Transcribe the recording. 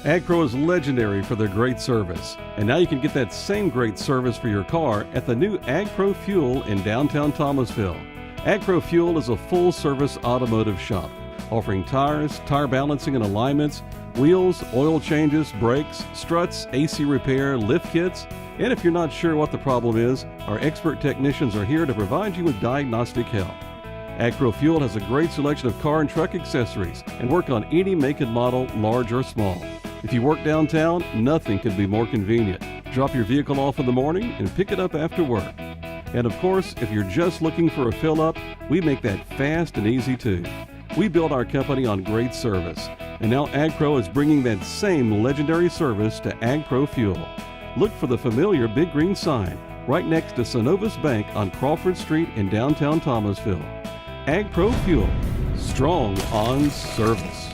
AgPro is legendary for their great service, and now you can get that same great service for your car at the new AgPro Fuel in downtown Thomasville. AgPro Fuel is a full-service automotive shop, offering tires, tire balancing and alignments, wheels, oil changes, brakes, struts, AC repair, lift kits, and if you're not sure what the problem is, our expert technicians are here to provide you with diagnostic help. AgPro Fuel has a great selection of car and truck accessories and work on any make and model, large or small. If you work downtown, nothing could be more convenient. Drop your vehicle off in the morning and pick it up after work. And of course, if you're just looking for a fill-up, we make that fast and easy too. We build our company on great service, and now AgPro is bringing that same legendary service to AgPro Fuel. Look for the familiar big green sign right next to Synovus Bank on Crawford Street in downtown Thomasville. AgPro Fuel, strong on service.